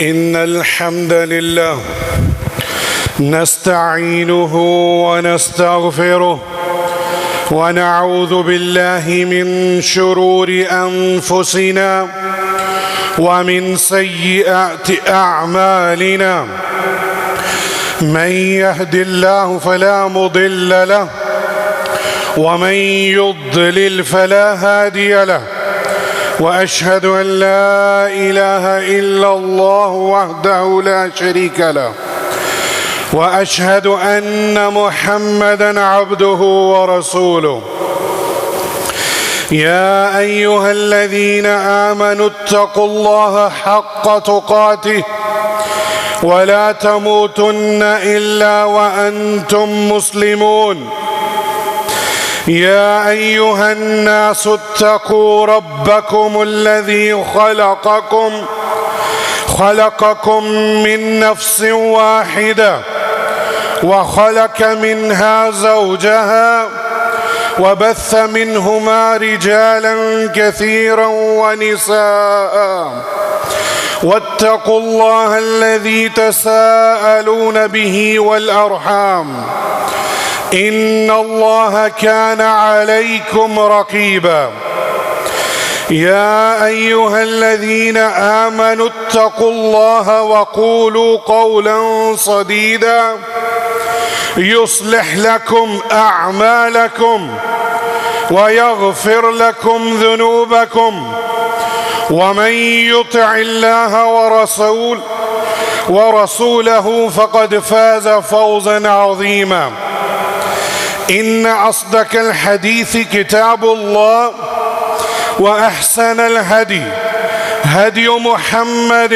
إن الحمد لله نستعينه ونستغفره ونعوذ بالله من شرور أنفسنا ومن سيئات أعمالنا. من يهد الله فلا مضل له ومن يضلل فلا هادي له، وأشهد أن لا إله إلا الله وحده لا شريك له، وأشهد أن محمدًا عبده ورسوله. يا أيها الذين آمنوا اتقوا الله حق تقاته ولا تموتن إلا وأنتم مسلمون. يا أيها الناس اتقوا ربكم الذي خلقكم من نفس واحدة وخلق منها زوجها وبث منهما رجالا كثيرا ونساء، واتقوا الله الذي تساءلون به والأرحام إن الله كان عليكم رقيبا. يا أيها الذين آمنوا اتقوا الله وقولوا قولا سديدا يصلح لكم أعمالكم ويغفر لكم ذنوبكم، ومن يطع الله ورسوله فقد فاز فوزا عظيما. إن أصدق الحديث كتاب الله، وأحسن الهدي هدي محمد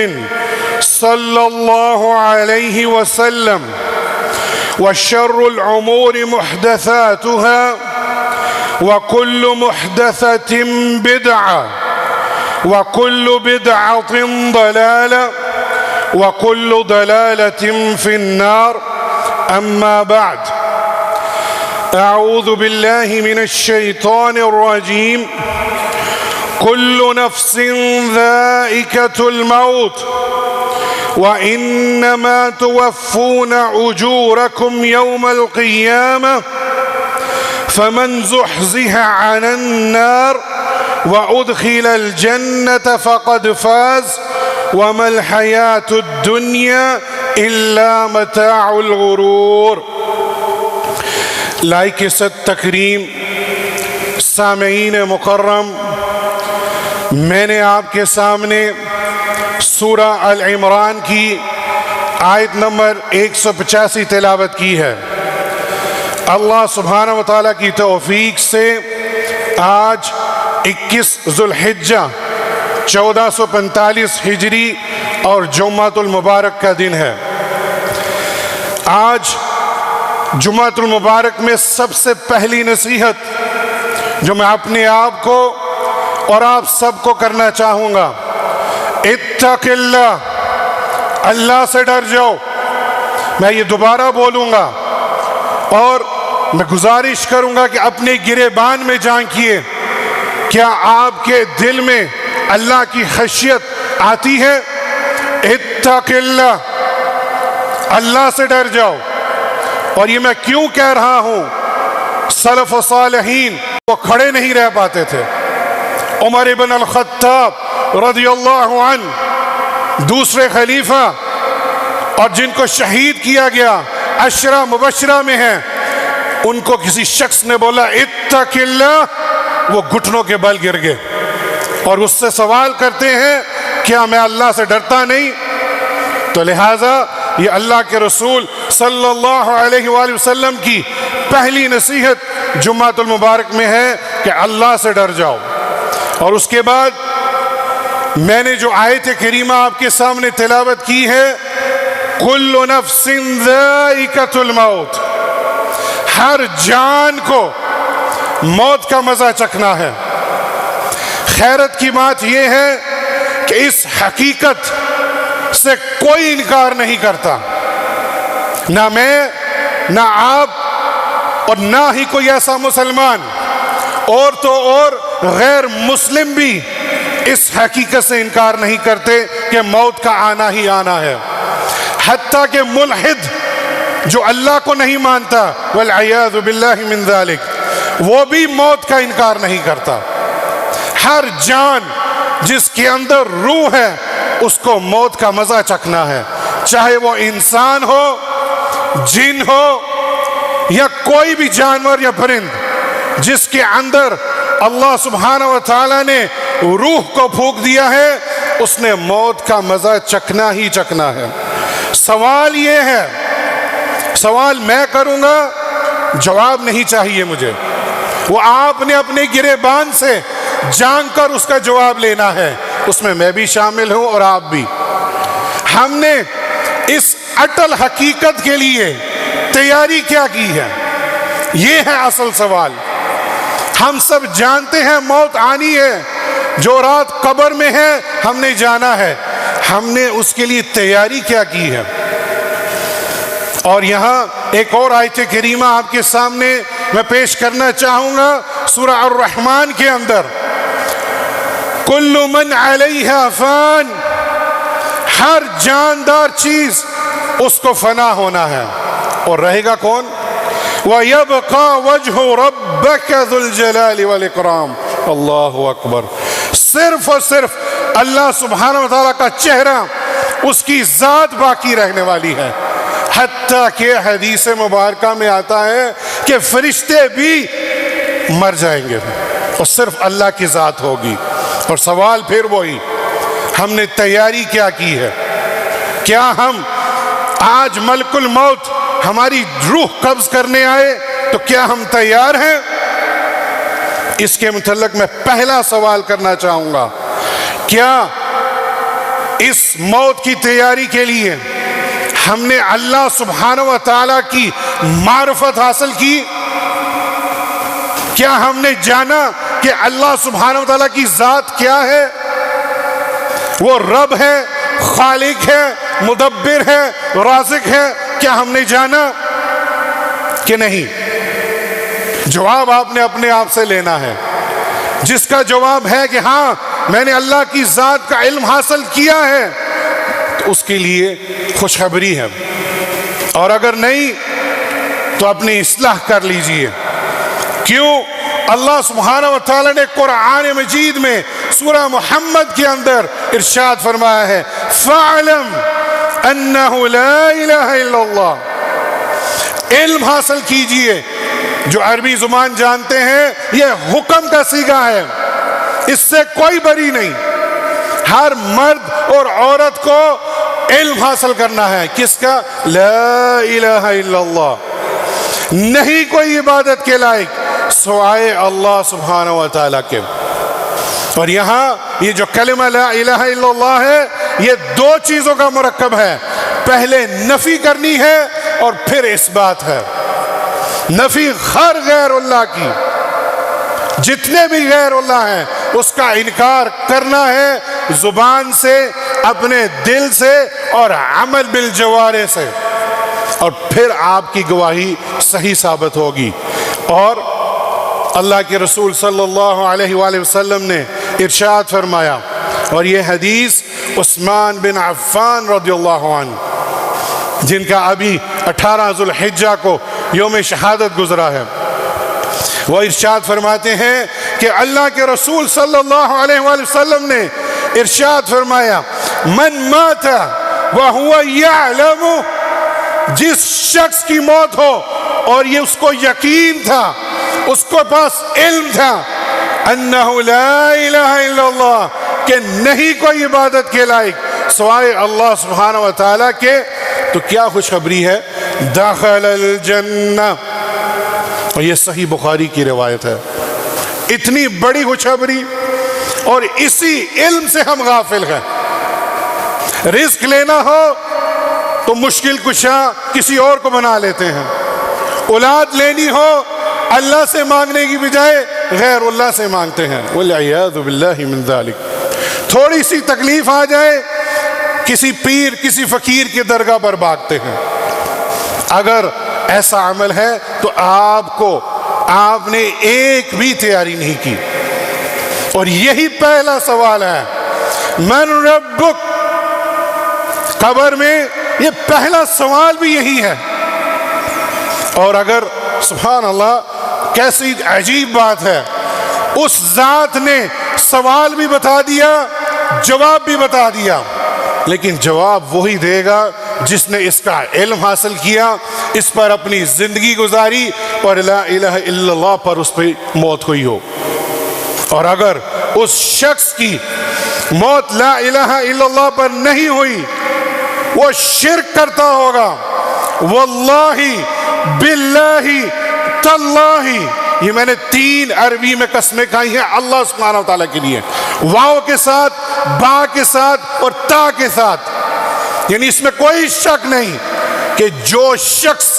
صلى الله عليه وسلم، وشر الأمور محدثاتها، وكل محدثة بدعة، وكل بدعة ضلالة، وكل ضلالة في النار. أما بعد، أعوذ بالله من الشيطان الرجيم. كل نفس ذائقة الموت وإنما توفون أجوركم يوم القيامة، فمن زحزح عن النار وأدخل الجنة فقد فاز، وما الحياة الدنيا إلا متاع الغرور. لائق عزت تکریم سامعین مکرم، میں نے آپ کے سامنے سورہ العمران کی آیت نمبر 185 تلاوت کی ہے۔ اللہ سبحانہ و تعالیٰ کی توفیق سے آج 21 ذو الحجہ 1445 ہجری اور جمعۃ المبارک کا دن ہے۔ آج جمعۃ المبارک میں سب سے پہلی نصیحت جو میں اپنے آپ کو اور آپ سب کو کرنا چاہوں گا، اتق اللہ، اللہ سے ڈر جاؤ۔ میں یہ دوبارہ بولوں گا اور میں گزارش کروں گا کہ اپنے گریبان میں جھانکیے، کیا آپ کے دل میں اللہ کی خشیت آتی ہے؟ اتق اللہ، اللہ سے ڈر جاؤ۔ اور یہ میں کیوں کہہ رہا ہوں؟ سلف و صالحین وہ کھڑے نہیں رہ پاتے تھے۔ عمر بن الخطاب رضی اللہ عنہ دوسرے خلیفہ اور جن کو شہید کیا گیا، عشرہ مبشرہ میں ہیں، ان کو کسی شخص نے بولا اتق اللہ، وہ گھٹنوں کے بل گر گئے اور اس سے سوال کرتے ہیں کیا میں اللہ سے ڈرتا نہیں؟ تو لہٰذا یہ اللہ کے رسول صلی اللہ علیہ وآلہ وسلم کی پہلی نصیحت جمعۃ المبارک میں ہے کہ اللہ سے ڈر جاؤ۔ اور اس کے بعد میں نے جو آیت کریمہ آپ کے سامنے تلاوت کی ہے، کل نفس ذائقۃ الموت، ہر جان کو موت کا مزہ چکھنا ہے۔ خیرت کی بات یہ ہے کہ اس حقیقت سے کوئی انکار نہیں کرتا، نہ میں، نہ آپ، اور نہ ہی کوئی ایسا مسلمان، اور تو اور غیر مسلم بھی اس حقیقت سے انکار نہیں کرتے کہ موت کا آنا ہی آنا ہے. حتیٰ کہ ملحد جو اللہ کو نہیں مانتا والعیاذ باللہ من ذالک، وہ بھی موت کا انکار نہیں کرتا. ہر جان جس کے اندر روح ہے اس کو موت کا مزہ چکھنا ہے، چاہے وہ انسان ہو، جن ہو، یا کوئی بھی جانور یا پرند جس کے اندر اللہ سبحانہ و تعالیٰ نے روح کو پھونک دیا ہے، اس نے موت کا مزہ چکھنا ہی چکھنا ہے. سوال یہ ہے، سوال میں کروں گا، جواب نہیں چاہیے مجھے، وہ آپ نے اپنے گریبان سے جان کر اس کا جواب لینا ہے. اس میں بھی شامل ہوں اور آپ بھی. ہم نے اس اٹل حقیقت کے لیے تیاری کیا کی ہے؟ یہ ہے اصل سوال. ہم سب جانتے ہیں موت آنی ہے، جو رات قبر میں ہے ہم نے جانا ہے. ہم نے اس کے لیے تیاری کیا کی ہے؟ اور یہاں ایک اور آیت کریمہ آپ کے سامنے میں پیش کرنا چاہوں گا، سورہ الرحمن کے اندر. کل من علیہا فان، ہر جاندار چیز اس کو فنا ہونا ہے، اور رہے گا کون؟ وَيَبْقَى وَجْهُ رَبَّكَ ذُو الْجَلَالِ وَالْإِكْرَامِ. اللہ اکبر. صرف اور صرف اللہ سبحانہ وتعالیٰ کا چہرہ، اس کی ذات باقی رہنے والی ہے. حتیٰ کہ حدیث مبارکہ میں آتا ہے کہ فرشتے بھی مر جائیں گے اور صرف اللہ کی ذات ہوگی. اور سوال پھر وہی، ہم نے تیاری کیا کی ہے؟ کیا ہم آج ملک الموت ہماری روح قبض کرنے آئے تو کیا ہم تیار ہیں؟ اس کے متعلق میں پہلا سوال کرنا چاہوں گا، کیا اس موت کی تیاری کے لیے ہم نے اللہ سبحانہ و تعالیٰ کی معرفت حاصل کی؟ کیا ہم نے جانا کہ اللہ سبحانہ و تعالیٰ کی ذات کیا ہے؟ وہ رب ہے، خالق ہے، مدبر ہے، رازق ہے. کیا ہم نے جانا کہ نہیں؟ جواب آپ نے اپنے آپ سے لینا ہے. جس کا جواب ہے کہ ہاں میں نے اللہ کی ذات کا علم حاصل کیا ہے، تو اس کے لیے خوشخبری ہے. اور اگر نہیں تو اپنی اصلاح کر لیجئے. کیوں؟ اللہ سبحانہ و تعالیٰ نے قرآن مجید میں سورہ محمد کے اندر ارشاد فرمایا ہے، فَاعْلَمْ أَنَّهُ لَا إِلَهَ إِلَّا اللَّهُ. علم حاصل کیجئے. جو عربی زبان جانتے ہیں، یہ حکم کا صیغہ ہے، اس سے کوئی بری نہیں. ہر مرد اور عورت کو علم حاصل کرنا ہے. کس کا؟ لا الہ الا اللہ. نہیں کوئی عبادت کے لائق سوائے اللہ سبحانہ و تعالیٰ کے. اور یہاں یہ جو کلمہ لا الہ الا اللہ ہے، یہ دو چیزوں کا مرکب ہے. پہلے نفی کرنی ہے اور پھر اس بات ہے. نفی ہر غیر اللہ کی، جتنے بھی غیر اللہ ہیں اس کا انکار کرنا ہے، زبان سے، اپنے دل سے اور عمل بالجوارح سے، اور پھر آپ کی گواہی صحیح ثابت ہوگی. اور اللہ کے رسول صلی اللہ علیہ وآلہ وسلم نے ارشاد فرمایا، اور یہ حدیث عثمان بن عفان رضی اللہ عنہ، جن کا ابھی 18 ذو الحجہ کو یوم شہادت گزرا ہے، وہ ارشاد فرماتے ہیں کہ اللہ کے رسول صلی اللہ علیہ وآلہ وسلم نے ارشاد فرمایا، من مات وہو یعلم، جس شخص کی موت ہو اور یہ اس کو یقین تھا، اس کو پاس علم تھا، انہ لا الہ الا اللہ، کہ نہیں کوئی عبادت کے لائق سوائے اللہ سبحانہ و تعالیٰ کے، تو کیا خوشخبری ہے؟ دخل الجنہ. اور یہ صحیح بخاری کی روایت ہے. اتنی بڑی خوشخبری، اور اسی علم سے ہم غافل ہیں. رزق لینا ہو تو مشکل کشا کسی اور کو بنا لیتے ہیں. اولاد لینی ہو اللہ سے مانگنے کی بجائے غیر اللہ سے مانگتے ہیں. والعیاذ باللہ من ذالک. تھوڑی سی تکلیف آ جائے کسی پیر کسی فقیر کی درگاہ پر بھاگتے ہیں. اگر ایسا عمل ہے تو آپ نے ایک بھی تیاری نہیں کی. اور یہی پہلا سوال ہے، من ربک، قبر میں یہ پہلا سوال بھی یہی ہے۔ اور اگر سبحان اللہ کیسی عجیب بات ہے، اس ذات نے سوال بھی بتا دیا، جواب بھی بتا دیا، لیکن جواب وہی دے گا جس نے اس کا علم حاصل کیا، اس پر اپنی زندگی گزاری اور لا الہ الا اللہ پر اس پہ موت ہوئی ہو۔ اور اگر اس شخص کی موت لا الہ الا اللہ پر نہیں ہوئی، وہ شرک کرتا ہوگا، واللہ باللہ تاللہ، یہ میں نے 3 عربی میں قسمیں کھائی ہیں اللہ سبحانہ و تعالیٰ کے لیے، واو کے ساتھ، با کے ساتھ اور تا کے ساتھ، یعنی اس میں کوئی شک نہیں کہ جو شخص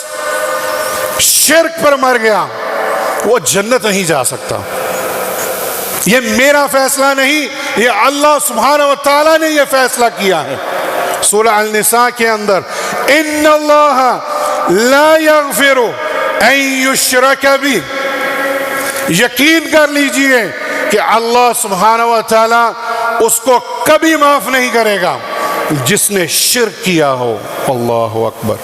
شرک پر مر گیا وہ جنت نہیں جا سکتا۔ یہ میرا فیصلہ نہیں، یہ اللہ سبحانہ و تعالیٰ نے یہ فیصلہ کیا ہے۔ سورہ النساء کے اندر ان اللہ لا یغفر ان یشرک بہ، یقین کر لیجئے کہ اللہ سبحانہ و تعالیٰ اس کو کبھی معاف نہیں کرے گا جس نے شرک کیا ہو۔ اللہ اکبر۔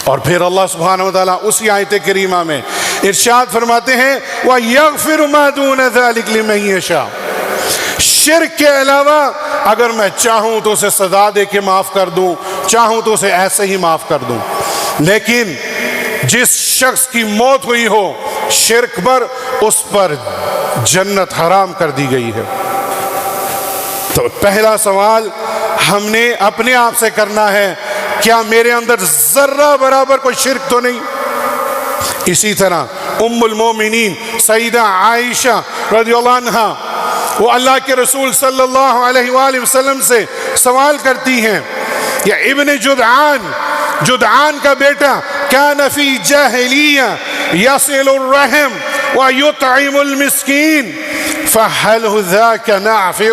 اور پھر اللہ سبحانہ و تعالیٰ اسی آیت کریمہ میں ارشاد فرماتے ہیں وَيَغْفِرُ مَا دُونَ ذَلِكَ لِمَن يَشَاءُ، شرک کے علاوہ اگر میں چاہوں تو اسے سزا دے کے معاف کر دوں، چاہوں تو اسے ایسے ہی معاف کر دوں، لیکن جس شخص کی موت ہوئی ہو شرک پر، اس پر جنت حرام کر دی گئی ہے۔ تو پہلا سوال ہم نے اپنے آپ سے کرنا ہے، کیا میرے اندر ذرہ برابر کوئی شرک تو نہیں؟ اسی طرح ام المومنین سیدہ عائشہ رضی اللہ عنہا وہ اللہ کے رسول صلی اللہ علیہ وآلہ وسلم سے سوال کرتی ہیں، یا ابن جدعان کا بیٹا کان فی جاہلیہ یصل الرحم ویطعم المسکین فہل ذاک نافع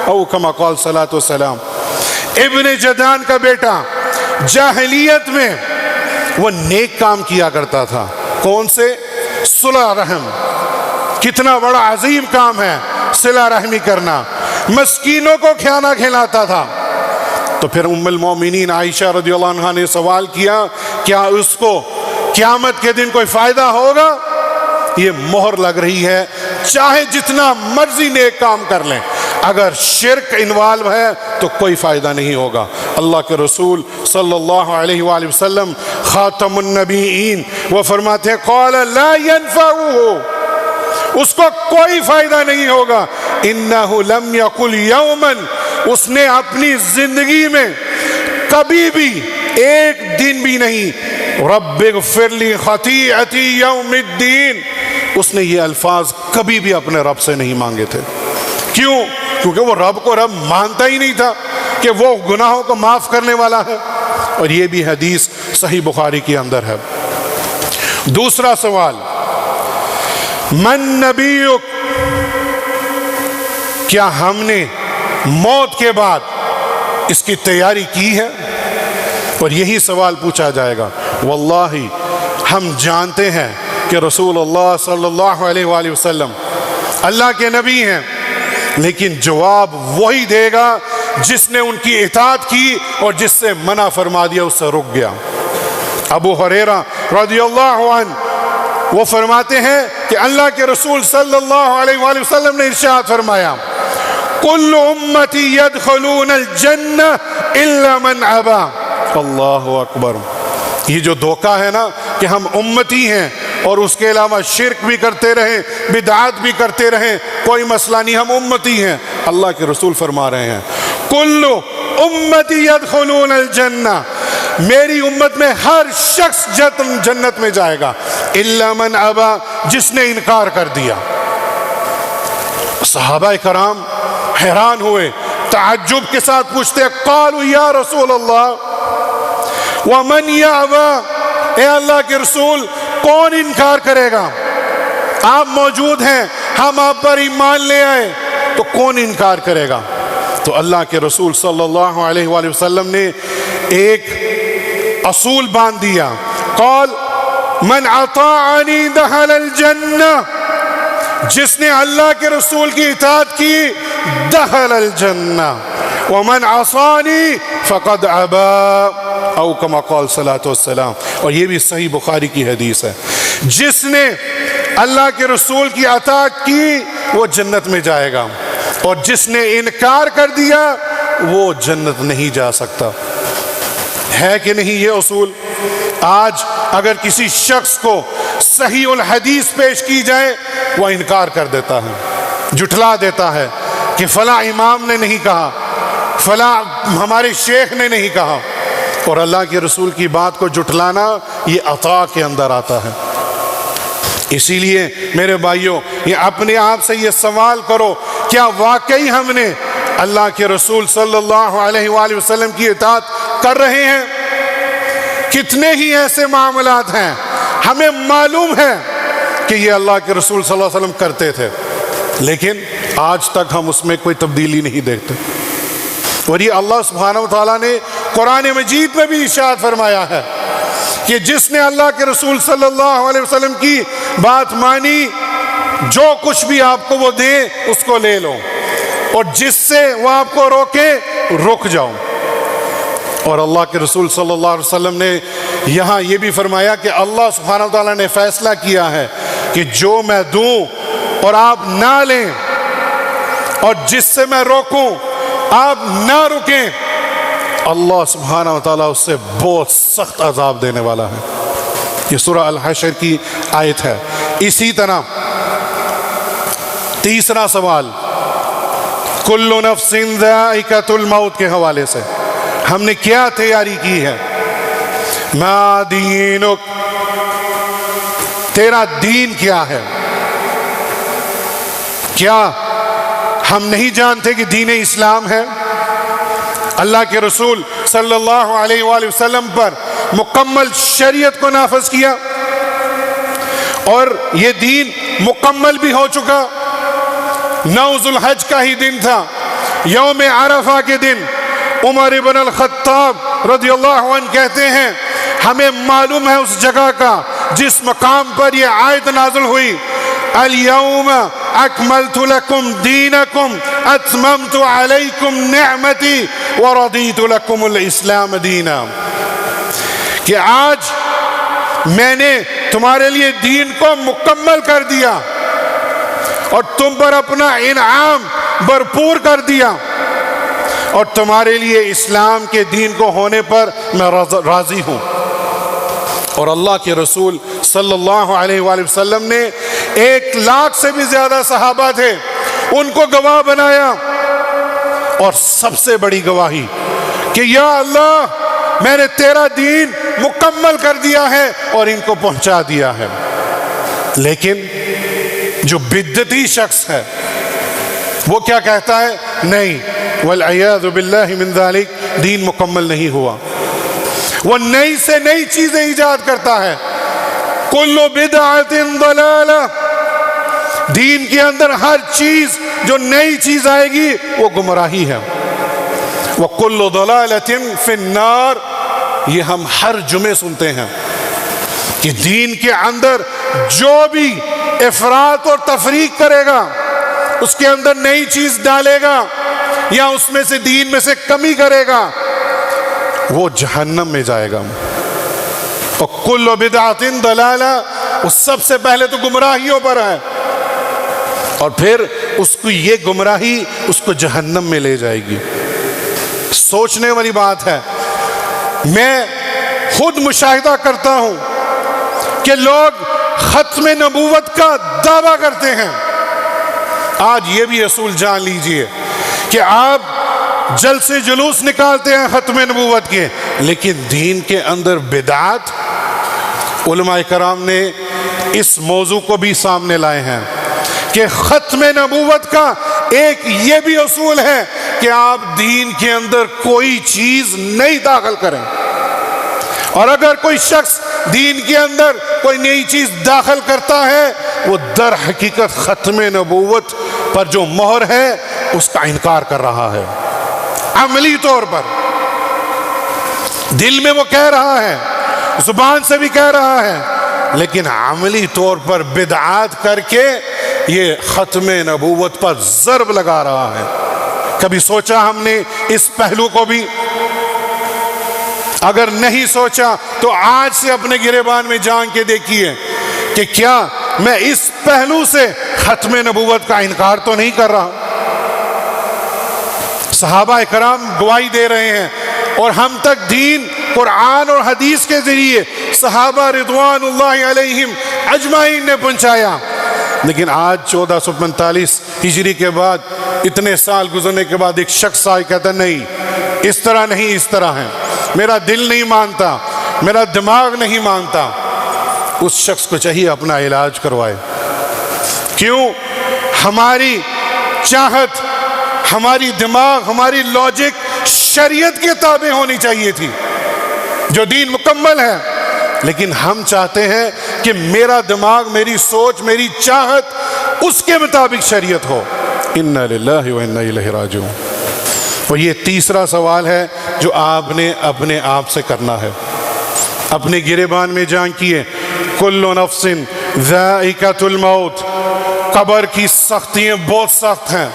او کما قال صلی اللہ علیہ وسلم، ابن جدعان کا بیٹا جاہلیت میں وہ نیک کام کیا کرتا تھا، کون سے؟ صلہ رحم، کتنا بڑا عظیم کام ہے صلہ رحمی کرنا، مسکینوں کو کھانا کھلاتا تھا۔ تو پھر ام المومنین عائشہ رضی اللہ عنہا نے سوال کیا، کیا اس کو قیامت کے دن کوئی فائدہ ہوگا؟ یہ مہر لگ رہی ہے، چاہے جتنا مرضی نیک کام کر لیں، اگر شرک انوالو ہے تو کوئی فائدہ نہیں ہوگا۔ اللہ کے رسول صلی اللہ علیہ وآلہ وسلم خاتم النبیین وہ فرماتے ہیں قال لا ينفعه، اس کو کوئی فائدہ نہیں ہوگا، انہ لم یقل یوما، اس نے اپنی زندگی میں کبھی بھی ایک دن بھی نہیں رب اغفر لی خطیئتی یوم الدین، اس نے یہ الفاظ کبھی بھی اپنے رب سے نہیں مانگے تھے۔ کیوں؟ کیونکہ وہ رب کو رب مانتا ہی نہیں تھا کہ وہ گناہوں کو معاف کرنے والا ہے، اور یہ بھی حدیث صحیح بخاری کے اندر ہے۔ دوسرا سوال، من نبیک، کیا ہم نے موت کے بعد اس کی تیاری کی ہے؟ اور یہی سوال پوچھا جائے گا۔ واللہ ہم جانتے ہیں کہ رسول اللہ صلی اللہ علیہ وآلہ وسلم اللہ کے نبی ہیں، لیکن جواب وہی دے گا جس نے ان کی اطاعت کی اور جس سے منع فرما دیا اس سے رک گیا۔ ابو ہریرہ رضی اللہ عنہ وہ فرماتے ہیں کہ اللہ کے رسول صلی اللہ علیہ وآلہ وسلم نے ارشاد فرمایا کل امتی یدخلون الجنہ الا من ابا۔ اللہ اکبر۔ یہ جو دھوکہ ہے نا کہ ہم امتی ہیں اور اس کے علاوہ شرک بھی کرتے رہیں، بدعات بھی کرتے رہیں، کوئی مسئلہ نہیں، ہم امتی ہیں، اللہ کے رسول فرما رہے ہیں کل امتی یدخلون الجنہ، میری امت میں ہر شخص جنت میں جائے گا الا من ابا، جس نے انکار کر دیا۔ صحابہ کرام حیران ہوئے، تعجب کے ساتھ پوچھتے قالوا یا رسول اللہ ومن یابا، اے اللہ کے رسول کون انکار کرے گا؟ آپ موجود ہیں، ہم آپ پر ایمان لے آئے، تو کون انکار کرے گا؟ تو اللہ کے رسول صلی اللہ علیہ وآلہ وسلم نے ایک اصول باندھ دیا، قال من اطاعنی دخل الجنہ جس نے اللہ کے رسول کی اطاعت کی دخل الجنہ ومن عصانی فقد ابا او کما قال صلی اللہ علیہ وسلم. اور یہ بھی صحیح بخاری کی حدیث ہے. جس نے اللہ کے رسول کی اطاعت کی وہ جنت میں جائے گا، اور جس نے انکار کر دیا وہ جنت نہیں جا سکتا. ہے کہ نہیں یہ اصول؟ آج اگر کسی شخص کو صحیح الحدیث پیش کی جائے وہ انکار کر دیتا ہے، جھٹلا دیتا ہے کہ فلاں امام نے نہیں کہا، فلاں ہمارے شیخ نے نہیں کہا. اور اللہ کے رسول کی بات کو جھٹلانا یہ عطا کے اندر آتا ہے. اسی لیے میرے بھائیوں، یہ اپنے آپ سے یہ سوال کرو، کیا واقعی ہم نے اللہ کے رسول صلی اللہ علیہ وآلہ وسلم کی اطاعت کر رہے ہیں؟ کتنے ہی ایسے معاملات ہیں ہمیں معلوم ہے کہ یہ اللہ کے رسول صلی اللہ علیہ وسلم کرتے تھے، لیکن آج تک ہم اس میں کوئی تبدیلی نہیں دیکھتے. اور یہ اللہ سبحانہ و تعالیٰ نے قرآن مجید میں بھی ارشاد فرمایا ہے کہ جس نے اللہ کے رسول صلی اللہ علیہ وسلم کی بات مانی، جو کچھ بھی آپ کو وہ دے اس کو لے لو، اور جس سے وہ آپ کو روکے رک جاؤ. اور اللہ کے رسول صلی اللہ علیہ وسلم نے یہاں یہ بھی فرمایا کہ اللہ سبحانہ وتعالیٰ نے فیصلہ کیا ہے کہ جو میں دوں اور آپ نہ لیں، اور جس سے میں روکوں آپ نہ رکیں، اللہ سبحانہ وتعالیٰ اس سے بہت سخت عذاب دینے والا ہے. یہ سورہ الحشر کی آیت ہے. اسی طرح تیسرا سوال کل نفس ذائقۃ الموت کے حوالے سے ہم نے کیا تیاری کی ہے؟ ما دینک، تیرا دین کیا ہے؟ کیا ہم نہیں جانتے کہ دین اسلام ہے؟ اللہ کے رسول صلی اللہ علیہ وآلہ وسلم پر مکمل شریعت کو نافذ کیا، اور یہ دین مکمل بھی ہو چکا. 9 ذو الحج کا ہی دن تھا، یوم عرفہ کے دن عمر بن الخطاب رضی اللہ عنہ کہتے ہیں ہمیں معلوم ہے اس جگہ کا جس مقام پر یہ آیت نازل ہوئی، اليوم اکملت لکم دینکم اتممت علیکم نعمتی ورضیت لکم الاسلام دینا، کہ آج میں نے تمہارے لیے دین کو مکمل کر دیا اور تم پر اپنا انعام بھرپور کر دیا، اور تمہارے لیے اسلام کے دین کو ہونے پر میں راضی ہوں. اور اللہ کے رسول صلی اللہ علیہ وآلہ وسلم نے 1 لاکھ سے بھی زیادہ صحابہ تھے، ان کو گواہ بنایا، اور سب سے بڑی گواہی کہ یا اللہ میں نے تیرا دین مکمل کر دیا ہے اور ان کو پہنچا دیا ہے. لیکن جو بدعتی شخص ہے وہ کیا کہتا ہے؟ نہیں، والعیاذ باللہ من ذالک، دین مکمل نہیں ہوا. وہ نئی سے نئی چیزیں ایجاد کرتا ہے. کل بدعۃ ضلالہ، دین کے اندر ہر چیز جو نئی چیز آئے گی وہ گمراہی ہے. وکل ضلالۃ فی النار، یہ ہم ہر جمعے سنتے ہیں کہ دین کے اندر جو بھی افراط اور تفریق کرے گا، اس کے اندر نئی چیز ڈالے گا یا اس میں سے دین میں سے کمی کرے گا، وہ جہنم میں جائے گا. اور کل بدعۃ ضلالہ، وہ سب سے پہلے تو گمراہیوں پر ہے، اور پھر اس کو یہ گمراہی اس کو جہنم میں لے جائے گی. سوچنے والی بات ہے. میں خود مشاہدہ کرتا ہوں کہ لوگ ختم نبوت کا دعویٰ کرتے ہیں. آج یہ بھی اصول جان لیجئے کہ آپ جلسے جلوس نکالتے ہیں ختم نبوت کے، لیکن دین کے اندر بدعات. علماء کرام نے اس موضوع کو بھی سامنے لائے ہیں کہ ختم نبوت کا ایک یہ بھی اصول ہے کہ آپ دین کے اندر کوئی چیز نہیں داخل کریں، اور اگر کوئی شخص دین کے اندر کوئی نئی چیز داخل کرتا ہے وہ در حقیقت ختم نبوت پر جو مہر ہے اس کا انکار کر رہا ہے. عملی طور پر دل میں وہ کہہ رہا ہے، زبان سے بھی کہہ رہا ہے، لیکن عملی طور پر بدعات کر کے یہ ختم نبوت پر ضرب لگا رہا ہے۔ کبھی سوچا ہم نے اس پہلو کو بھی؟ اگر نہیں سوچا تو آج سے اپنے گریبان میں جان کے دیکھیے کہ کیا میں اس پہلو سے ختم نبوت کا انکار تو نہیں کر رہا۔ صحابہ کرام گواہی دے رہے ہیں اور ہم تک دین قرآن اور حدیث کے ذریعے صحابہ رضوان اللہ علیہم اجمعین نے پہنچایا، لیکن آج 1445 ہجری کے بعد اتنے سال گزرنے کے بعد ایک شخص آئے کہتا نہیں اس طرح نہیں، اس طرح ہے، میرا دل نہیں مانتا، میرا دماغ نہیں مانتا۔ اس شخص کو چاہیے اپنا علاج کروائے۔ کیوں؟ ہماری چاہت، ہماری دماغ، ہماری لاجک شریعت کے تابع ہونی چاہیے تھی، جو دین مکمل ہے، لیکن ہم چاہتے ہیں کہ میرا دماغ، میری سوچ، میری چاہت اس کے مطابق شریعت ہو۔ انا للہ و انا الیہ راجعون۔ اور یہ تیسرا سوال ہے جو آپ نے اپنے آپ سے کرنا ہے، اپنے گریبان میں جان کیے، کل نفس ذائقۃ الموت۔ قبر کی سختیاں بہت سخت ہیں۔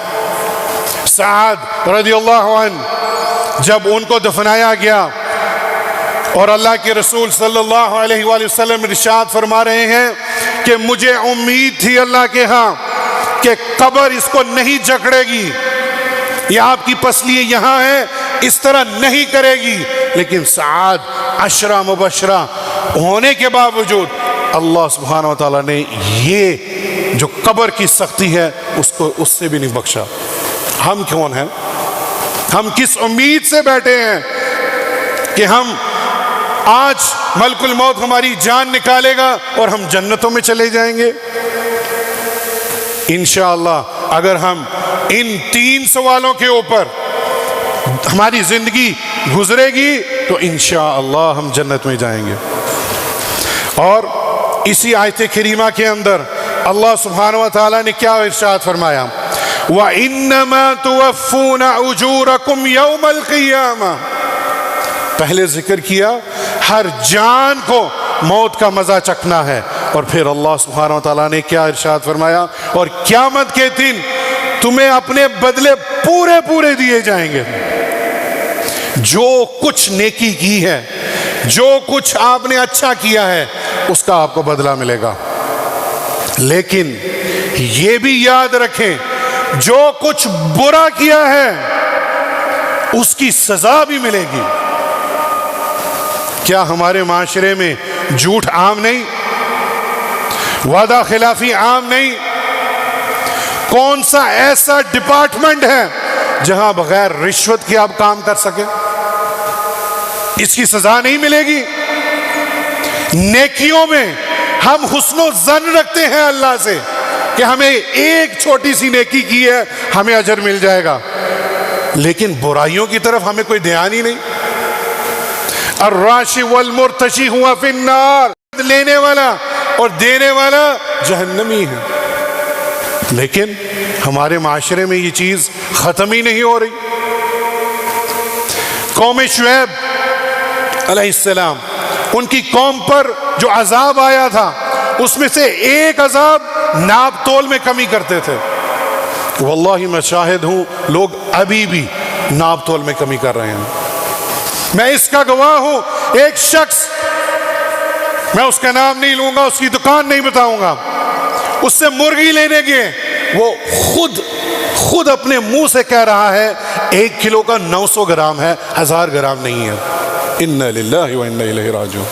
سعد رضی اللہ عنہ جب ان کو دفنایا گیا اور اللہ کے رسول صلی اللہ علیہ وآلہ وسلم ارشاد فرما رہے ہیں کہ مجھے امید تھی اللہ کے ہاں کہ قبر اس کو نہیں جکڑے گی، یہ آپ کی پسلیاں یہاں ہیں، اس طرح نہیں کرے گی، لیکن سعد عشرہ مبشرہ ہونے کے باوجود اللہ سبحانہ وتعالیٰ نے یہ جو قبر کی سختی ہے اس سے بھی نہیں بخشا۔ ہم کون ہیں؟ ہم کس امید سے بیٹھے ہیں کہ ہم آج ملک الموت ہماری جان نکالے گا اور ہم جنتوں میں چلے جائیں گے؟ انشاءاللہ اگر ہم ان 3 سوالوں کے اوپر ہماری زندگی گزرے گی تو انشاءاللہ ہم جنت میں جائیں گے۔ اور اسی آیت کریمہ کے اندر اللہ سبحانہ وتعالیٰ نے کیا ارشاد فرمایا؟ وَإِنَّمَا تُوَفُّونَ أُجُورَكُمْ يَوْمَ الْقِيَامَةِ۔ پہلے ذکر کیا ہر جان کو موت کا مزہ چکھنا ہے، اور پھر اللہ سبحانہ وتعالیٰ نے کیا ارشاد فرمایا؟ اور قیامت کے دن تمہیں اپنے بدلے پورے پورے دیے جائیں گے۔ جو کچھ نیکی کی ہے، جو کچھ آپ نے اچھا کیا ہے، اس کا آپ کو بدلہ ملے گا۔ لیکن یہ بھی یاد رکھیں جو کچھ برا کیا ہے اس کی سزا بھی ملے گی۔ کیا ہمارے معاشرے میں جھوٹ عام نہیں؟ وعدہ خلافی عام نہیں؟ کون سا ایسا ڈپارٹمنٹ ہے جہاں بغیر رشوت کے آپ کام کر سکیں؟ اس کی سزا نہیں ملے گی۔ نیکیوں میں ہم حسن و ظن رکھتے ہیں اللہ سے کہ ہمیں ایک چھوٹی سی نیکی کی ہے ہمیں اجر مل جائے گا، لیکن برائیوں کی طرف ہمیں کوئی دھیان ہی نہیں۔ الراشی والمرتشی ہوا فی النار، لینے والا اور دینے والا جہنمی ہے، لیکن ہمارے معاشرے میں یہ چیز ختم ہی نہیں ہو رہی۔ قوم شعیب علیہ السلام، ان کی قوم پر جو عذاب آیا تھا اس میں سے ایک عذاب ناپ تول میں کمی کرتے تھے۔ واللہ میں شاہد ہوں لوگ ابھی بھی ناپ تول میں کمی کر رہے ہیں۔ میں اس کا گواہ ہوں، ایک شخص، میں اس کا نام نہیں لوں گا، اس کی دکان نہیں بتاؤں گا، اس سے مرغی لینے گئے، وہ خود اپنے منہ سے کہہ رہا ہے 1 کلو کا 900 گرام ہے، 1000 گرام نہیں ہے۔ انا للہ و انا الیہ راجعون۔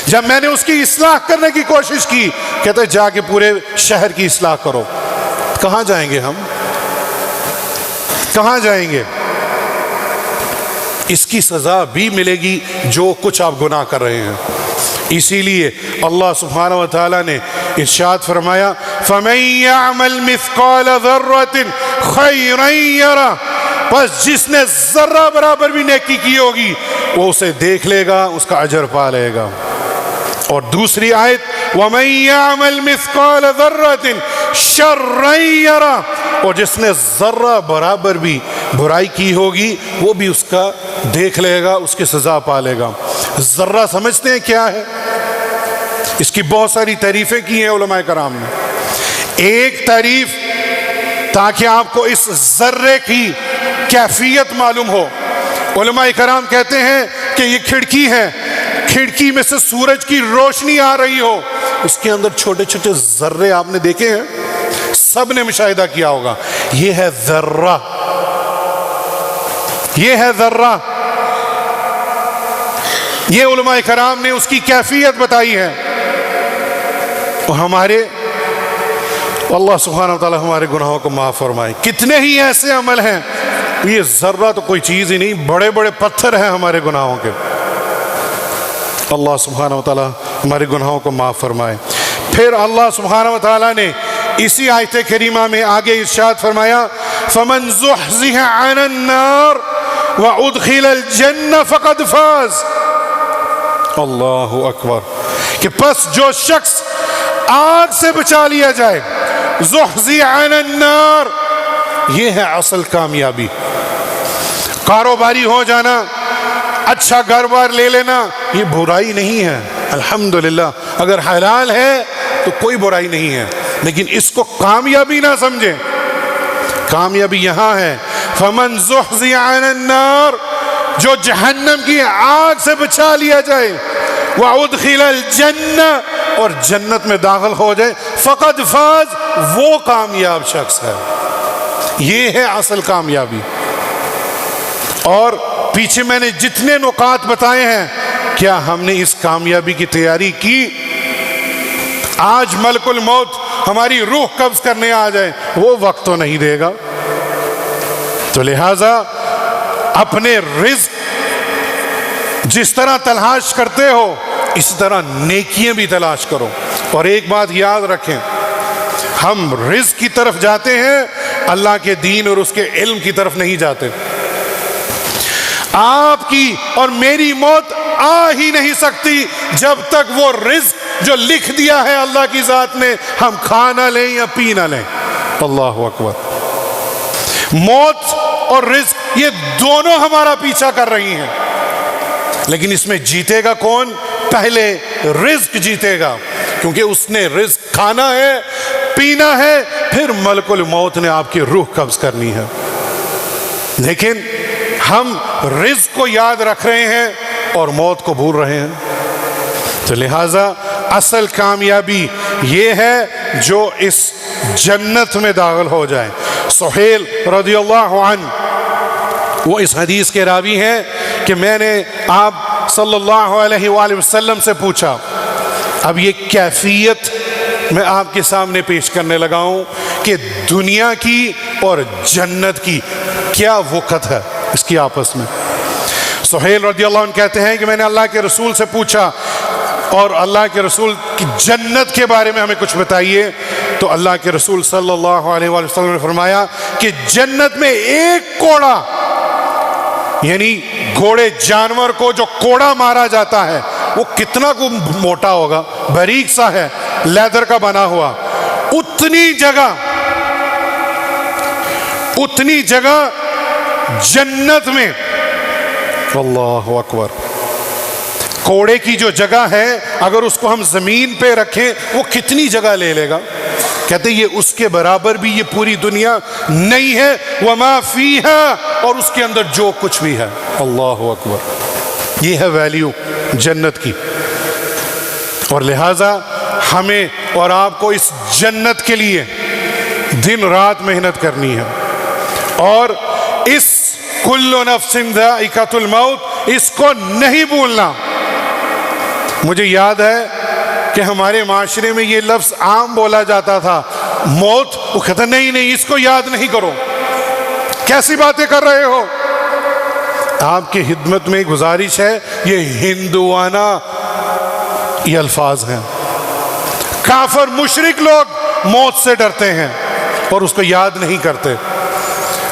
جب میں نے اس کی اصلاح کرنے کی کوشش کی، کہتے جا کے پورے شہر کی اصلاح کرو۔ کہاں جائیں گے ہم؟ کہاں جائیں گے؟ اس کی سزا بھی ملے گی جو کچھ آپ گناہ کر رہے ہیں۔ اسی لیے اللہ سبحانہ وتعالیٰ نے ارشاد فرمایا فَمَن يَعْمَلْ مِثْقَالَ ذَرَّةٍ خَيْرًا يَرَهُ، بس جس نے ذرہ برابر بھی نیکی کی ہوگی وہ اسے دیکھ لے گا، اس کا اجر پا لے گا۔ اور دوسری آیت وَمَن يَعْمَلْ مِثْقَالَ ذَرَّةٍ شَرًّا يَرَهُ، اور جس نے ذرہ برابر بھی برائی کی ہوگی وہ بھی اس کا دیکھ لے گا، اس کی سزا پا لے گا۔ ذرہ سمجھتے ہیں کیا ہے؟ اس کی بہت ساری تعریفیں کی ہیں علماء کرام نے۔ ایک تعریف تاکہ آپ کو اس ذرے کی کیفیت معلوم ہو. علماء کرام کہتے ہیں کہ یہ کھڑکی ہے، کھڑکی میں سے سورج کی روشنی آ رہی ہو، اس کے اندر چھوٹے چھوٹے ذرے آپ نے دیکھے ہیں، سب نے مشاہدہ کیا ہوگا. یہ ہے ذرہ، یہ ہے ذرہ. یہ علماء کرام نے اس کی کیفیت بتائی ہے. ہمارے اللہ سبحانہ و تعالیٰ ہمارے گناہوں کو معاف فرمائے. کتنے ہی ایسے عمل ہیں، یہ ذرہ تو کوئی چیز ہی نہیں، بڑے بڑے پتھر ہیں ہمارے گناہوں کے. اللہ سبحانہ و تعالیٰ ہمارے گناہوں کو معاف فرمائے. پھر اللہ سبحانہ و تعالیٰ نے اسی آیت کریمہ میں آگے ارشاد فرمایا فَمَنْ زُحْزِحَ عَنَ النَّارِ وَأُدْخِلَ الْجَنَّةَ فَقَدْ فَازَ. اللہ اکبر. کہ پس جو شخص آگ سے بچا لیا جائے، زُحْزِحَ عَنَ النَّارِ، یہ ہے اصل کامیابی. کاروباری ہو جانا، اچھا گھر بار لے لینا، یہ برائی نہیں ہے. الحمدللہ اگر حلال ہے تو کوئی برائی نہیں ہے، لیکن اس کو کامیابی نہ سمجھیں. کامیابی یہاں ہے فَمَنْ زُحْزِحَ عَنَ النَّارِ، جو جہنم کی آگ سے بچا لیا جائے، وَأُدْخِلَ الْجَنَّةَ، اور جنت میں داخل ہو جائے، فَقَدْ فَازَ، وہ کامیاب شخص ہے. یہ ہے اصل کامیابی. اور پیچھے میں نے جتنے نکات بتائے ہیں، کیا ہم نے اس کامیابی کی تیاری کی؟ آج ملک الموت ہماری روح قبض کرنے آ جائے، وہ وقت تو نہیں دے گا. تو لہٰذا اپنے رزق جس طرح تلاش کرتے ہو، اسی طرح نیکیاں بھی تلاش کرو. اور ایک بات یاد رکھیں، ہم رزق کی طرف جاتے ہیں، اللہ کے دین اور اس کے علم کی طرف نہیں جاتے. آپ کی اور میری موت آ ہی نہیں سکتی جب تک وہ رزق جو لکھ دیا ہے اللہ کی ذات نے ہم کھا نہ لیں یا پی نہ لیں. اللہ اکبر. موت اور رزق یہ دونوں ہمارا پیچھا کر رہی ہیں، لیکن اس میں جیتے گا کون؟ پہلے رزق جیتے گا، کیونکہ اس نے رزق کھانا ہے، پینا ہے، پھر ملک الموت نے آپ کی روح قبض کرنی ہے. لیکن ہم رزق کو یاد رکھ رہے ہیں اور موت کو بھول رہے ہیں. تو لہٰذا اصل کامیابی یہ ہے جو اس جنت میں داخل ہو جائے. سہیل رضی اللہ عنہ وہ اس حدیث کے راوی ہیں کہ میں نے آپ صلی اللہ علیہ وآلہ وسلم سے پوچھا. اب یہ کیفیت میں آپ کے سامنے پیش کرنے لگا ہوں کہ دنیا کی اور جنت کی کیا وقت ہے اس کی آپس میں. سہیل رضی اللہ عنہ کہتے ہیں کہ میں نے اللہ کے رسول سے پوچھا اور اللہ کے رسول کی جنت کے بارے میں ہمیں کچھ بتائیے. تو اللہ کے رسول صلی اللہ علیہ وآلہ وسلم نے فرمایا کہ جنت میں ایک کوڑا، یعنی گھوڑے جانور کو جو کوڑا مارا جاتا ہے وہ کتنا کو موٹا ہوگا، باریک سا ہے، لیدر کا بنا ہوا، اتنی جگہ جنت میں. اللہ اکبر. کوڑے کی جو جگہ ہے اگر اس کو ہم زمین پہ رکھیں وہ کتنی جگہ لے لے گا؟ کہتے یہ اس کے برابر بھی یہ پوری دنیا نہیں ہے. وما فیہا، اور اس کے اندر جو کچھ بھی ہے. اللہ اکبر. یہ ہے ویلیو جنت کی. اور لہٰذا ہمیں اور آپ کو اس جنت کے لیے دن رات محنت کرنی ہے. اور اس کل نفس ذائقۃ الموت اس کو نہیں بھولنا. مجھے یاد ہے کہ ہمارے معاشرے میں یہ لفظ عام بولا جاتا تھا، موت. وہ کہتا نہیں اس کو یاد نہیں کرو، کیسی باتیں کر رہے ہو. آپ کی خدمت میں گزارش ہے، یہ ہندوانہ یہ الفاظ ہیں. کافر مشرک لوگ موت سے ڈرتے ہیں اور اس کو یاد نہیں کرتے.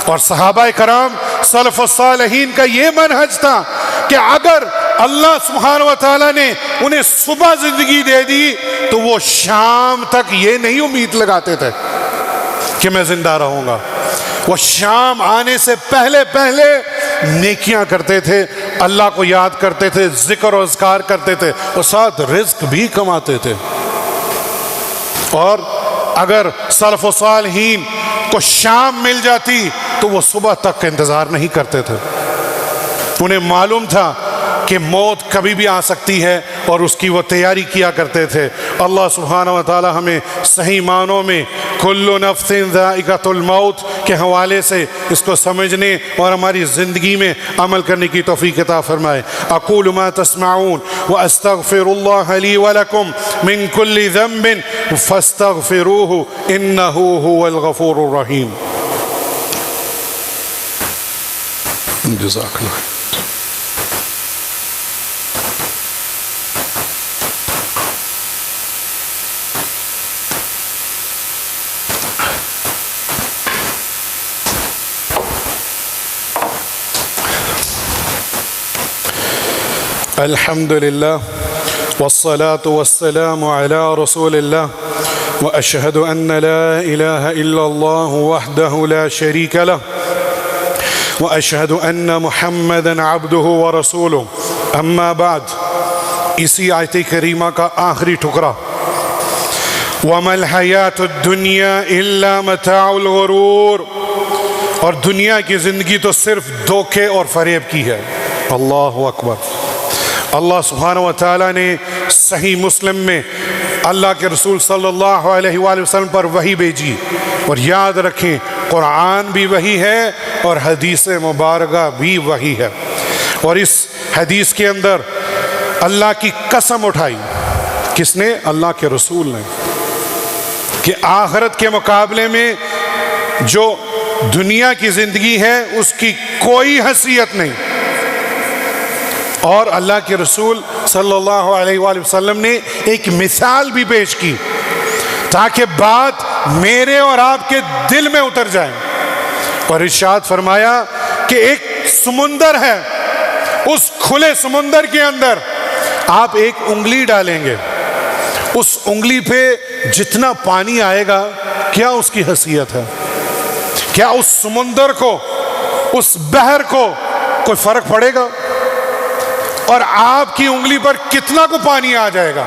اور صحابہ کرام سلف الصالحین کا یہ منہج تھا کہ اگر اللہ سبحانہ و تعالیٰ نے انہیں صبح زندگی دے دی تو وہ شام تک یہ نہیں امید لگاتے تھے کہ میں زندہ رہوں گا. وہ شام آنے سے پہلے نیکیاں کرتے تھے، اللہ کو یاد کرتے تھے، ذکر و اذکار کرتے تھے، اور ساتھ رزق بھی کماتے تھے. اور اگر سلف و صالحین کو شام مل جاتی تو وہ صبح تک کا انتظار نہیں کرتے تھے. انہیں معلوم تھا کہ موت کبھی بھی آ سکتی ہے اور اس کی وہ تیاری کیا کرتے تھے. اللہ سبحانہ و تعالی ہمیں صحیح معنوں میں کل نفس ذائقۃ الموت کے حوالے سے اس کو سمجھنے اور ہماری زندگی میں عمل کرنے کی توفیق عطا فرمائے. اقول ما تسمعون واستغفر اللہ لی ولکم من کل ذنب فاستغفروہ انہ هو الغفور الرحیم. جزاک اللہ. الحمد لله والصلاة والسلام على رسول الله وأشهد أن لا إله إلا الله وحده لا شريك له وأشهد أن محمدًا عبده ورسوله. أما بعد، اسی آیت کریمہ کا آخری ٹکڑا وَمَا الْحَيَاةُ الدُّنْيَا إِلَّا مَتَاعُ الْغُرُورِ، اور دنیا کی زندگی تو صرف دھوکے اور فریب کی ہے. اللہ اکبر. اللہ سبحانہ و تعالیٰ نے صحیح مسلم میں اللہ کے رسول صلی اللہ علیہ وآلہ وسلم پر وحی بھیجی. اور یاد رکھیں قرآن بھی وحی ہے اور حدیث مبارکہ بھی وحی ہے. اور اس حدیث کے اندر اللہ کی قسم اٹھائی. کس نے؟ اللہ کے رسول نے، کہ آخرت کے مقابلے میں جو دنیا کی زندگی ہے اس کی کوئی حیثیت نہیں. اور اللہ کے رسول صلی اللہ علیہ وآلہ وسلم نے ایک مثال بھی پیش کی تاکہ بات میرے اور آپ کے دل میں اتر جائے. اور ارشاد فرمایا کہ ایک سمندر ہے، اس کھلے سمندر کے اندر آپ ایک انگلی ڈالیں گے، اس انگلی پہ جتنا پانی آئے گا کیا اس کی حیثیت ہے؟ کیا اس سمندر کو، اس بحر کو کوئی فرق پڑے گا؟ اور آپ کی انگلی پر کتنا کو پانی آ جائے گا؟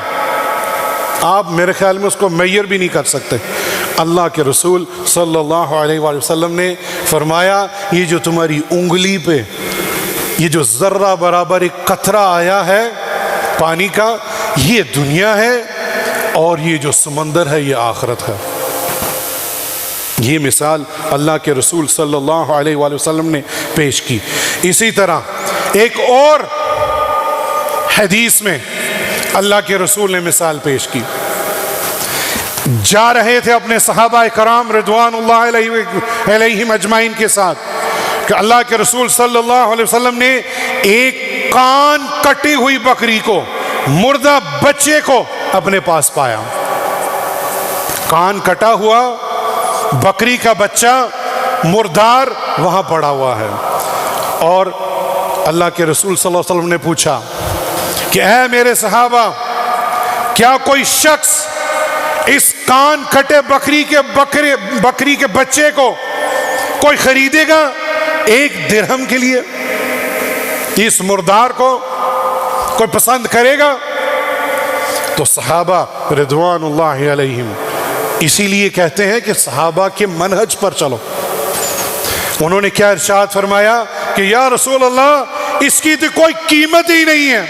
آپ میرے خیال میں اس کو میئر بھی نہیں کر سکتے. اللہ کے رسول صلی اللہ علیہ وآلہ وسلم نے فرمایا یہ جو تمہاری انگلی پہ یہ جو ذرہ برابر ایک قطرہ آیا ہے پانی کا، یہ دنیا ہے، اور یہ جو سمندر ہے یہ آخرت ہے. یہ مثال اللہ کے رسول صلی اللہ علیہ وآلہ وسلم نے پیش کی. اسی طرح ایک اور حدیث میں اللہ کے رسول نے مثال پیش کی. جا رہے تھے اپنے صحابہ کرام رضوان اللہ علیہم اجمعین کے ساتھ کہ اللہ کے رسول صلی اللہ علیہ وسلم نے ایک کان کٹی ہوئی بکری کو، مردہ بچے کو اپنے پاس پایا. کان کٹا ہوا بکری کا بچہ مردار وہاں پڑا ہوا ہے. اور اللہ کے رسول صلی اللہ علیہ وسلم نے پوچھا کہ اے میرے صحابہ، کیا کوئی شخص اس کان کٹے بکری کے بچے کو کوئی خریدے گا 1 درہم کے لیے؟ اس مردار کو کوئی پسند کرے گا؟ تو صحابہ رضوان اللہ علیہم اسی لیے کہتے ہیں کہ صحابہ کے منہج پر چلو. انہوں نے کیا ارشاد فرمایا کہ یا رسول اللہ اس کی تو کوئی قیمت ہی نہیں ہے،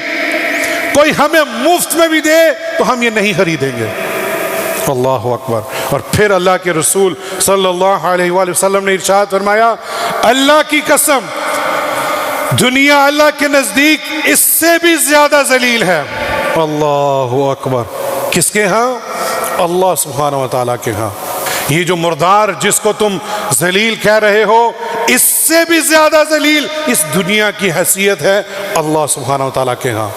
کوئی ہمیں مفت میں بھی دے تو ہم یہ نہیں خریدیں گے. اللہ اکبر. اور پھر اللہ کے رسول صلی اللہ علیہ وآلہ وسلم نے ارشاد فرمایا اللہ کی قسم دنیا اللہ کے نزدیک اس سے بھی زیادہ ذلیل ہے. اللہ اکبر. کس کے ہاں؟ اللہ سبحانہ و تعالیٰ کے ہاں. یہ جو مردار جس کو تم ذلیل کہہ رہے ہو، اس سے بھی زیادہ ذلیل اس دنیا کی حیثیت ہے اللہ سبحانہ و تعالیٰ کے ہاں.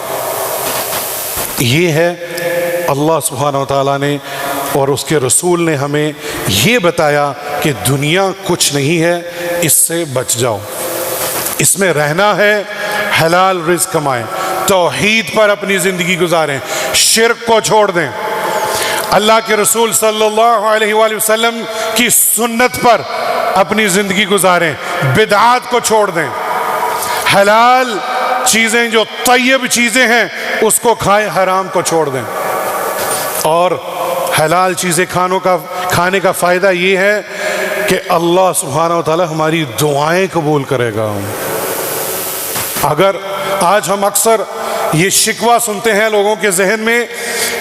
یہ ہے اللہ سبحانہ و تعالیٰ نے اور اس کے رسول نے ہمیں یہ بتایا کہ دنیا کچھ نہیں ہے، اس سے بچ جاؤ. اس میں رہنا ہے، حلال رزق کمائیں، توحید پر اپنی زندگی گزاریں، شرک کو چھوڑ دیں، اللہ کے رسول صلی اللہ علیہ وآلہ وسلم کی سنت پر اپنی زندگی گزاریں، بدعات کو چھوڑ دیں، حلال چیزیں جو طیب چیزیں ہیں اس کو کھائیں، حرام کو چھوڑ دیں. اور حلال چیزیں کھانے کا فائدہ یہ ہے کہ اللہ سبحانہ و تعالی ہماری دعائیں قبول کرے گا۔ اگر آج ہم اکثر یہ شکوہ سنتے ہیں لوگوں کے ذہن میں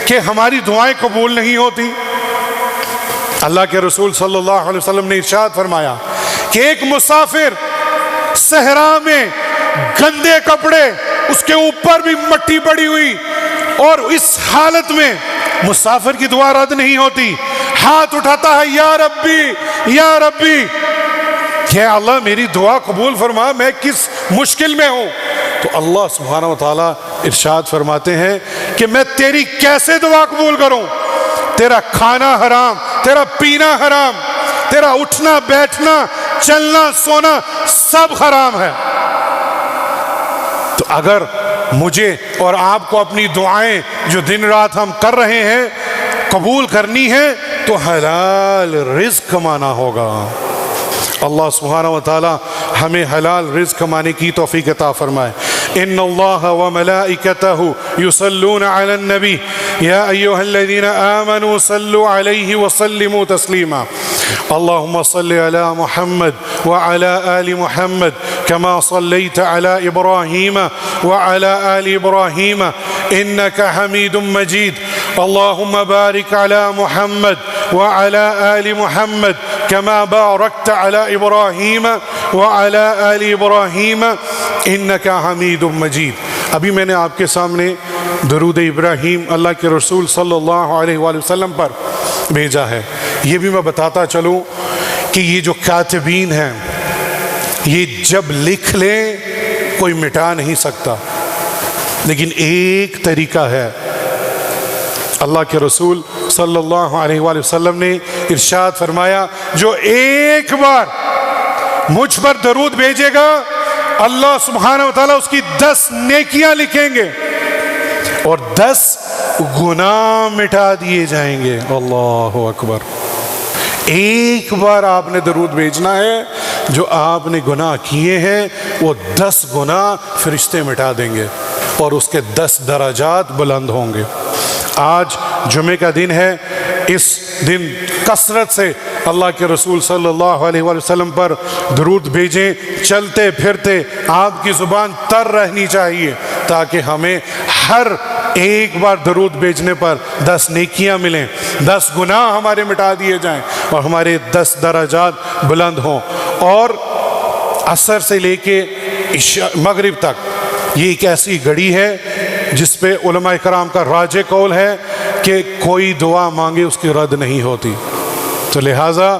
کہ ہماری دعائیں قبول نہیں ہوتی، اللہ کے رسول صلی اللہ علیہ وسلم نے ارشاد فرمایا کہ ایک مسافر صحرا میں گندے کپڑے، اس کے اوپر بھی مٹی پڑی ہوئی، اور اس حالت میں مسافر کی دعا رد نہیں ہوتی، ہاتھ اٹھاتا ہے یا ربی یا ربی، کہ اللہ میری دعا قبول فرما، میں کس مشکل میں ہوں، تو اللہ سبحانہ و تعالیٰ ارشاد فرماتے ہیں کہ میں تیری کیسے دعا قبول کروں؟ تیرا کھانا حرام، تیرا پینا حرام، تیرا اٹھنا بیٹھنا چلنا سونا سب حرام ہے۔ تو اگر مجھے اور آپ کو اپنی دعائیں جو دن رات ہم کر رہے ہیں قبول کرنی ہے تو حلال رزق کمانا ہوگا۔ اللہ سبحانہ و تعالی ہمیں حلال رزق کمانے کی توفیق عطا فرمائے۔ ان اللہ وملائکتہ یصلون علی النبی یا ایھا الذین آمنوا صلوا علیہ وسلموا تسلیما۔ اللهم صل على محمد وعلى آل محمد كما صليت على إبراهيم وعلى آل إبراهيم إنك حميد مجيد۔ اللهم بارك على محمد وعلى آل محمد كما باركت على إبراهيم وعلى آل إبراهيم إنك حميد مجيد۔ ابھی میں نے آپ کے سامنے درود ابراہیم اللہ کے رسول صلی اللہ علیہ وآلہ وسلم پر بھیجا ہے۔ یہ بھی میں بتاتا چلوں کہ یہ جو کاتبین ہیں یہ جب لکھ لیں کوئی مٹا نہیں سکتا، لیکن ایک طریقہ ہے۔ اللہ کے رسول صلی اللہ علیہ وآلہ وسلم نے ارشاد فرمایا جو ایک بار مجھ پر درود بھیجے گا اللہ سبحانہ وتعالی اس کی 10 نیکیاں لکھیں گے اور 10 گناہ مٹا دیے جائیں گے۔ اللہ اکبر۔ ایک بار آپ نے درود بھیجنا ہے، جو آپ نے گناہ کیے ہیں وہ 10 گناہ فرشتے مٹا دیں گے اور اس کے 10 درجات بلند ہوں گے۔ آج جمعے کا دن ہے، اس دن کثرت سے اللہ کے رسول صلی اللہ علیہ وآلہ وسلم پر درود بھیجیں۔ چلتے پھرتے آپ کی زبان تر رہنی چاہیے تاکہ ہمیں ہر ایک بار درود بھیجنے پر 10 نیکیاں ملیں، 10 گناہ ہمارے مٹا دیے جائیں اور ہمارے 10 درجات بلند ہوں۔ اور عصر سے لے کے مغرب تک یہ ایک ایسی گھڑی ہے جس پہ علماء کرام کا راجح قول ہے کہ کوئی دعا مانگے اس کی رد نہیں ہوتی، تو لہٰذا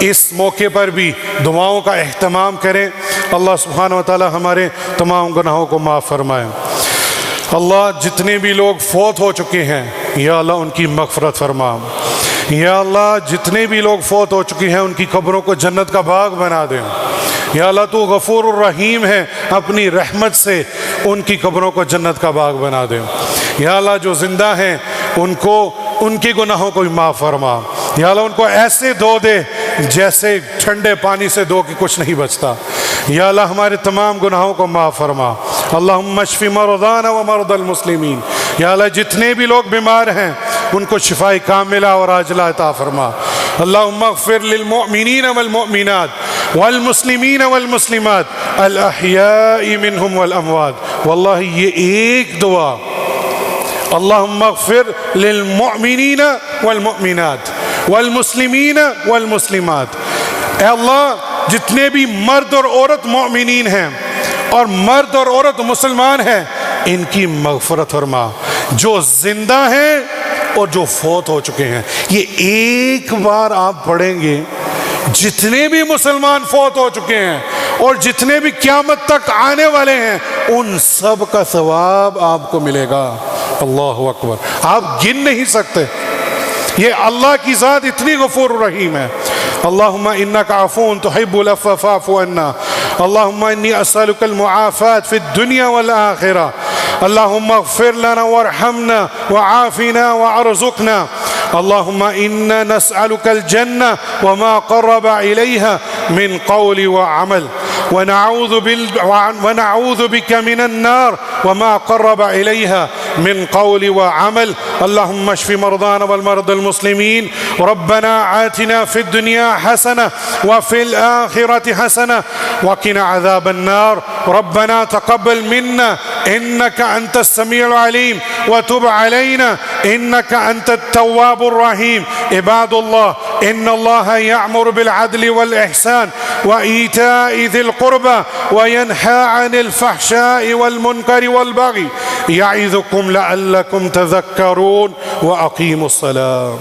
اس موقع پر بھی دعاؤں کا اہتمام کریں۔ اللہ سبحانہ وتعالی ہمارے تمام گناہوں کو معاف فرمائے۔ اللہ جتنے بھی لوگ فوت ہو چکے ہیں یا اللہ ان کی مغفرت فرما۔ یا اللہ جتنے بھی لوگ فوت ہو چکے ہیں ان کی قبروں کو جنت کا باغ بنا دیں۔ یا اللہ تو غفور الرحیم ہے، اپنی رحمت سے ان کی قبروں کو جنت کا باغ بنا دیں۔ یا اللہ جو زندہ ہیں ان کے گناہوں کو بھی معاف فرما۔ یا اللہ ان کو ایسے دھو دے جیسے ٹھنڈے پانی سے دھو کے کچھ نہیں بچتا۔ یا اللہ ہمارے تمام گناہوں کو معاف فرما۔ اللہم اشف مرضانا ومرضى المسلمین۔ یا اللہ جتنے بھی لوگ بیمار ہیں ان کو شفاء کاملہ اور عاجلہ عطا فرما۔ اللہم اغفر للمؤمنین والمؤمنات والمسلمین والمسلمات الاحیاء منہم والاموات۔ واللہ یہ ایک دعا، اللہم اغفر للمؤمنین والمؤمنات والمسلمین والمسلمات، اے اللہ جتنے بھی مرد اور عورت مومنین ہیں اور مرد اور عورت مسلمان ہیں ان کی مغفرت فرما، جو زندہ ہیں اور جو فوت ہو چکے ہیں۔ یہ ایک بار آپ پڑھیں گے، جتنے بھی مسلمان فوت ہو چکے ہیں اور جتنے بھی قیامت تک آنے والے ہیں ان سب کا ثواب آپ کو ملے گا۔ اللہ اکبر، آپ گن نہیں سکتے، یہ اللہ کی ذات اتنی غفور رحیم ہے۔ اللہم انک عفو تحب العفو فاعف عنا۔ اللہم انی اسألک المعافات فی الدنیا والآخرہ۔ اللہم اغفر لنا وارحمنا وعافنا وارزقنا۔ اللہم انا نسألک الجنہ وما قرب الیہا من قول وعمل، ونعوذ بك من النار وما قرب إليها من قول وعمل. اللهم اشف مرضانا والمرضى المسلمين. ربنا آتنا في الدنيا حسنة وفي الآخرة حسنة وقنا عذاب النار. ربنا تقبل منا إنك أنت السميع العليم وتب علينا إنك أنت التواب الرحيم. عباد الله، إن الله يأمر بالعدل والإحسان وإيتاء ذي القربى وينهى عن الفحشاء والمنكر والبغي يعظكم لعلكم تذكرون. وأقيموا الصلاة.